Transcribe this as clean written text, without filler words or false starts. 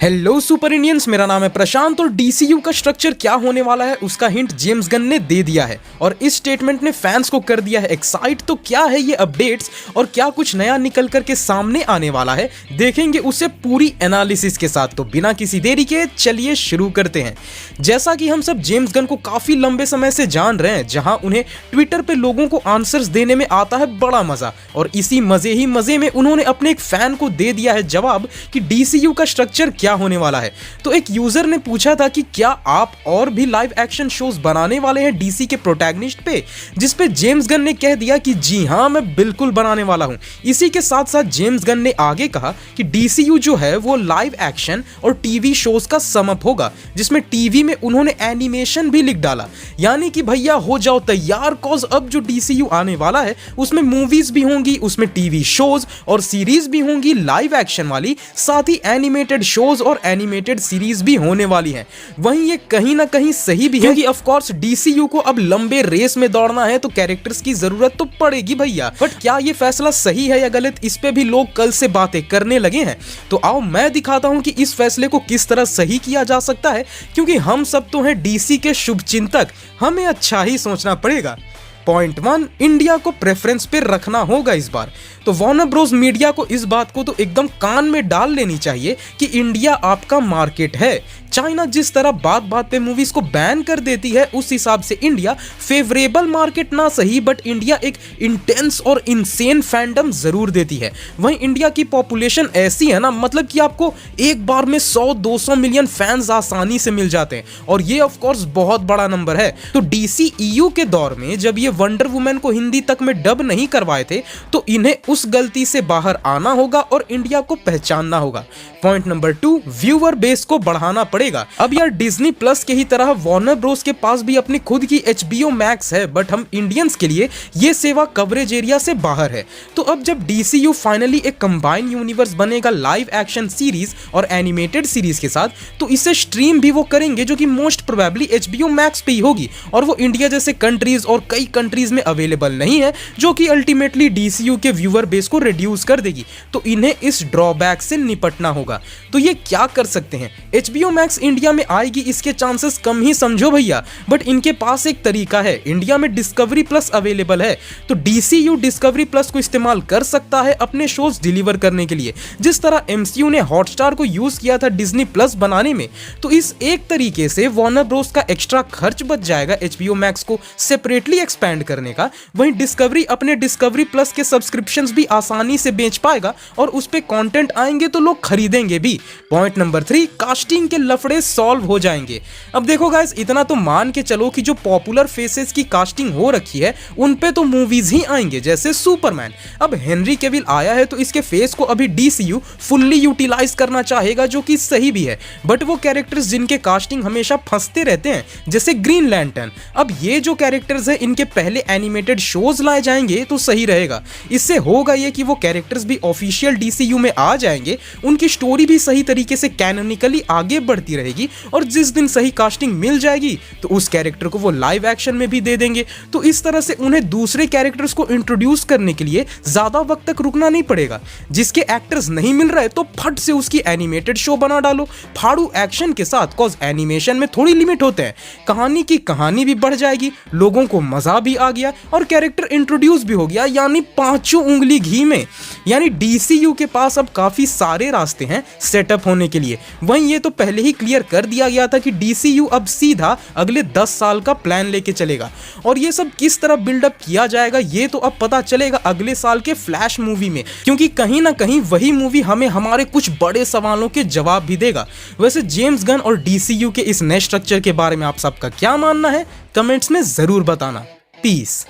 Hello super Indians, मेरा नाम है प्रशांत और डीसीयू का स्ट्रक्चर क्या होने वाला है उसका हिंट जेम्स गन ने दे दिया है और इस स्टेटमेंट ने फैंस को कर दिया है एक्साइट। तो क्या है ये अपडेट्स और क्या कुछ नया निकल करके सामने आने वाला है, देखेंगे उसे पूरी एनालिसिस के साथ। तो बिना किसी देरी के चलिए शुरू करते हैं। जैसा कि हम सब जेम्स गन को काफी लंबे समय से जान रहे हैं, जहां उन्हें ट्विटर पे लोगों को आंसर्स देने में आता है बड़ा मजा, और इसी मजे ही मजे में उन्होंने अपने एक फैन को दे दिया है जवाब कि डीसीयू का स्ट्रक्चर क्या होने वाला है। तो एक यूजर ने पूछा था कि क्या आप और भी लाइव एक्शन शोज बनाने वाले हैं डीसी के प्रोटैगनिस्ट पे, जिस पे जेम्स गन ने कह दिया कि जी हां, मैं बिल्कुल बनाने वाला हूं। इसी के साथ साथ जेम्स गन ने आगे कहा कि डीसीयू जो है वो लाइव एक्शन और टीवी शोज का समअप होगा, जिसमें टीवी में उन्होंने एनिमेशन भी लिख डाला। यानी कि भैया हो जाओ तैयार, कॉज अब जो डीसीयू आने वाला है उसमें मूवीज भी होंगी, उसमें टीवी शोज और सीरीज भी होंगी लाइव एक्शन वाली, साथ ही एनिमेटेड शोज और एनिमेटेड सीरीज भी होने वाली हैं। वहीं ये कहीं ना कहीं सही भी है कि ऑफ कोर्स डीसीयू को अब लंबे रेस में दौड़ना है तो कैरेक्टर्स की जरूरत तो पड़ेगी भैया। बट क्या ये फैसला सही है या गलत, इस पे भी लोग कल से बातें करने लगे हैं। तो आओ मैं दिखाता हूं कि इस फैसले को किस तरह सही किया जा सकता है, क्योंकि हम सब तो हैं डीसी के शुभचिंतक, हमें अच्छा ही सोचना पड़ेगा। पॉइंट 1, इंडिया को प्रेफरेंस पे रखना होगा इस बार। तो वार्नर ब्रोस मीडिया को इस बात को तो एकदम कान में डाल लेनी चाहिए कि इंडिया आपका मार्केट है। चाइना जिस तरह बात बात पे मूवीज को बैन कर देती है, उस हिसाब से इंडिया फेवरेबल मार्केट ना सही, बट इंडिया एक इंटेंस और इनसेन फैंडम जरूर देती है। वहीं इंडिया की पॉपुलेशन ऐसी है ना, मतलब कि आपको एक बार में 100-200 मिलियन फैंस आसानी से मिल जाते हैं, और ये ऑफ कोर्स बहुत बड़ा नंबर है। तो डीसीईयू के दौर में जब ये वंडर वुमन को हिंदी तक में डब नहीं करवाए थे, तो इन्हें उस गलती से बाहर आना होगा और इंडिया को पहचानना होगा। पॉइंट नंबर 2, व्यूअर बेस को बढ़ाना पड़ेगा। अब यार डिज्नी प्लस के ही तरह वार्नर ब्रोस के पास भी अपनी खुद की एचबीओ मैक्स है, बट हम इंडियंस के लिए ये सेवा कवरेज एरिया से बाहर है। तो अब जब डीसीयू फाइनली एक कंबाइंड यूनिवर्स बनेगा लाइव एक्शन सीरीज और एनिमेटेड सीरीज के साथ, तो इसे स्ट्रीम भी वो करेंगे जो कि मोस्ट प्रोबेबली एचबीओ मैक्स पे ही होगी, और वो इंडिया जैसे कंट्रीज और कई कंट्रीज में अवेलेबल नहीं है, जो कि अल्टीमेटली डीसीयू के व्यूअर बेस को रिड्यूस कर देगी। तो इन्हें इस ड्रॉबैक से निपटना होगा। तो ये क्या कर सकते हैं, एचबीओ मैक्स इंडिया में आएगी इसके चांसेस कम ही समझो भैया, बट इनके पास एक तरीका है। इंडिया में डिस्कवरी प्लस अवेलेबल है, तो डीसीयू डिस्कवरी प्लस को इस्तेमाल कर सकता है अपने शोज डिलीवर करने के लिए, जिस तरह एमसीयू ने हॉटस्टार को यूज किया था डिज्नी प्लस बनाने में। तो इस एक तरीके से वार्नर ब्रोस का एक्स्ट्रा खर्च बच जाएगा एचबीओ मैक्स को सेपरेटली एक्सपैंड करने का। वहीं डिस्कवरी अपने डिस्कवरी प्लस के सब्सक्रिप्शंस भी आसानी से बेच पाएगा, और उस पे कंटेंट आएंगे तो लोग खरीदेंगे भी। पॉइंट नंबर 3, कास्टिंग के लफड़े सॉल्व हो जाएंगे। अब देखो गाइस, इतना तो मान के चलो कि जो पॉपुलर फेसेस की कास्टिंग हो रखी है उन पे तो मूवीज ही आएंगे, जैसे सुपरमैन। अब हेनरी कैविल आया है तो इसके फेस को अभी डीसीयू फुल्ली यूटिलाइज करना चाहेगा, जो कि सही भी है। बट वो कैरेक्टर्स जिनके कास्टिंग हमेशा फंसते रहते हैं, जैसे ग्रीन लैंटर्न, अब ये जो कैरेक्टर्स है इनके पहले एनिमेटेड शोज लाए जाएंगे तो सही रहेगा। इससे होगा ये कि वो कैरेक्टर्स भी ऑफिशियल डीसीयू में आ जाएंगे, उनकी स्टोरी भी सही तरीके से कैनोनिकली आगे बढ़ती रहेगी, और जिस दिन सही कास्टिंग मिल जाएगी तो उस कैरेक्टर को वो लाइव एक्शन में भी दे देंगे। तो इस तरह से उन्हें दूसरे कैरेक्टर्स को इंट्रोड्यूस करने के लिए ज्यादा वक्त तक रुकना नहीं पड़ेगा। जिसके एक्टर्स नहीं मिल रहे तो फट से उसकी एनिमेटेड शो बना डालो फाड़ू एक्शन के साथ, कॉज एनिमेशन में थोड़ी लिमिट होते हैं। कहानी की कहानी भी बढ़ जाएगी, लोगों को मजा भी आ गया और कैरेक्टर इंट्रोड्यूस भी हो गया, यानी पांचों उंगली घी में। यानी डीसीयू के पास अब काफी सारे रास्ते हैं सेटअप होने के लिए। वहीं ये तो पहले ही क्लियर कर दिया गया था कि डीसीयू अब सीधा अगले 10 साल का प्लान लेके चलेगा, और ये सब किस तरह बिल्डअप किया जाएगा ये तो अब पता चलेगा अगले साल के फ्लैश मूवी में, क्योंकि कहीं ना कहीं वही मूवी हमें हमारे कुछ बड़े सवालों के जवाब भी देगा। वैसे जेम्स गन और डीसीयू के इस नए स्ट्रक्चर के बारे में आप सबका क्या मानना है, कमेंट्स में जरूर बताना। पीस।